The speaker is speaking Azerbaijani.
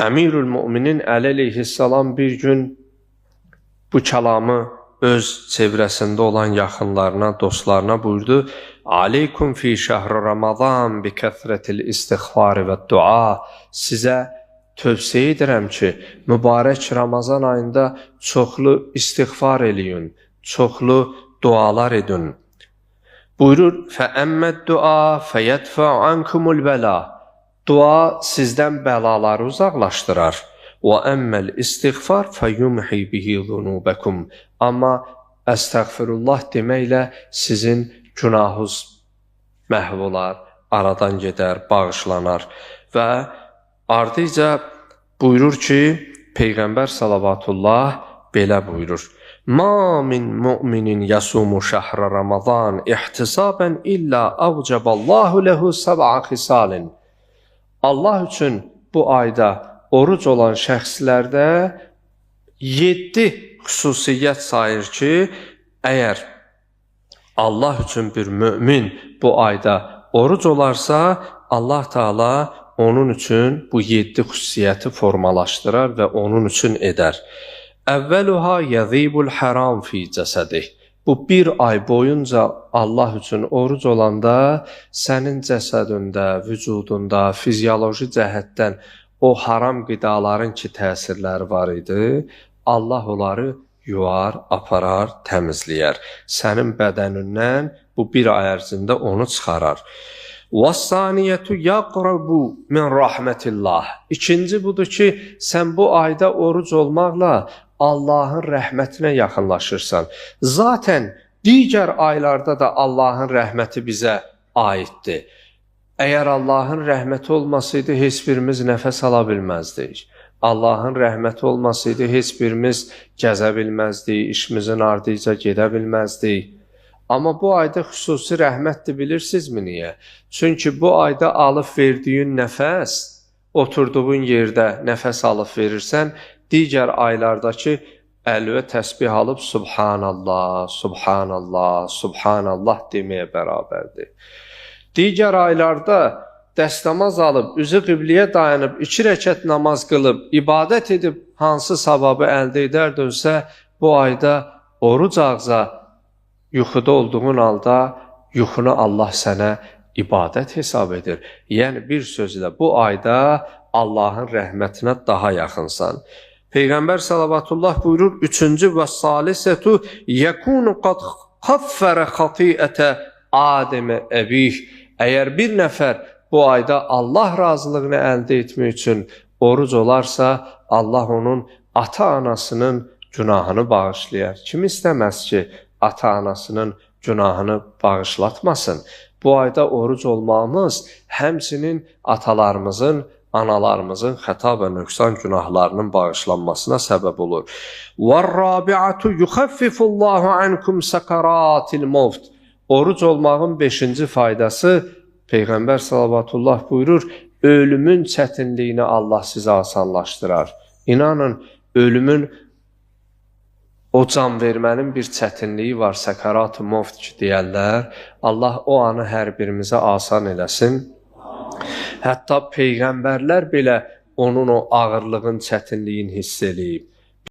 Əmirül Müminin Əli əleyhissalam bir gün bu kəlamı öz çevrəsində olan yaxınlarına, dostlarına buyurdu. Aleykum fi şəhri Ramazan bi kəthretil istiğfar və dua. Sizə tövsiyə edirəm ki, mübarək Ramazan ayında çoxlu istiğfar eləyin, çoxlu dualar edin. Buyurur, fəəmməd dua fəyədfə ankumul bəla. Dua sizdən bəlaları uzaqlaşdırar. وَأَمَّا الْإِسْتِغْفَارِ فَيُمْحِي بِهِ ذُنُوبَكُمْ. Amma əstəğfirullah deməklə sizin günahınız məhv olar, aradan gedər, bağışlanar. Və ardıca buyurur ki, Peyğəmbər salavatullah belə buyurur. مَا مِنْ مُؤْمِنٍ يَسُومُ شَهْرَ رَمَضَانِ اِحْتِسَابًا إِلَّا أَوْجَبَ اللّٰهُ لَهُ سَبْعَ خِسَالٍ. Allah üçün bu ayda oruc olan şəxslərdə 7 xüsusiyyət sayır ki, əgər Allah üçün bir mömin bu ayda oruc olarsa, Allah Teala onun üçün bu 7 xüsusiyyəti formalaşdırar və onun üçün edər. Əvvəluha yəzibul haram fi cəsədih. Bu bir ay boyunca Allah üçün oruc olanda sənin cəsədində, vücudunda, fizioloji cəhətdən o haram qidaların ki təsirləri var idi, Allah onları yuvar, aparar, təmizləyər. Sənin bədənindən bu bir ay ərzində onu çıxarar. وَالثَّانِيَةُ يَقْرَبُ مِنْ رَحْمَةِ اللّٰهِ. İkinci budur ki, sən bu ayda oruc olmaqla Allahın rəhmətinə yaxınlaşırsan. Zaten digər aylarda da Allahın rəhməti bizə aiddir. Əgər Allahın rəhməti olmasaydı, heç birimiz nəfəs ala bilməzdik. Allahın rəhməti olmasaydı, heç birimiz gəzə bilməzdik, işimizin ardınca gedə bilməzdik. Amma bu ayda xüsusi rəhmətdir, bilirsinizmi niyə? Çünki bu ayda alıb verdiyin nəfəs, oturduğun yerdə nəfəs alıb verirsən, digər aylardakı əlvə təsbih alıb Subhanallah, Subhanallah, Subhanallah deməyə bərabərdir. Digər aylarda dəstəmaz alıb, üzü qibliyə dayanıb, 2 rəkət namaz qılıb, ibadət edib, hansı savabı əldə edərdinsə, bu ayda oruc ağza, yuxuda olduğun halda, yuxunu Allah sənə ibadət hesab edir. Yəni, bir sözlə, bu ayda Allahın rəhmətinə daha yaxınsan. Peyğəmbər salavatullah buyurur, 3-cü və salisətu yəkunu qad xaffərə xatiətə Adəmə əbih. Əgər bir nəfər bu ayda Allah razılığını əldə etmək üçün oruc olarsa, Allah onun ata-anasının günahını bağışlayar. Kim istəməz ki, ata-anasının günahını bağışlatmasın? Bu ayda oruc olmağımız həmçinin atalarımızın, analarımızın xəta və nöqsan günahlarının bağışlanmasına səbəb olur. وَالرَّابِعَةُ يُخَفِّفُ اللّٰهُ عَنْكُمْ سَكَرَاتِ الْمَوْتِ. Oruc olmağın 5-ci faydası, Peyğəmbər salavatullah buyurur, ölümün çətinliyini Allah sizə asanlaşdırar. İnanın, ölümün, o can vermənin bir çətinliyi var, səkarat-ı mövt ki deyərlər. Allah o anı hər birimizə asan eləsin. Hətta Peyğəmbərlər belə onun o ağırlığın, çətinliyin hiss eləyib.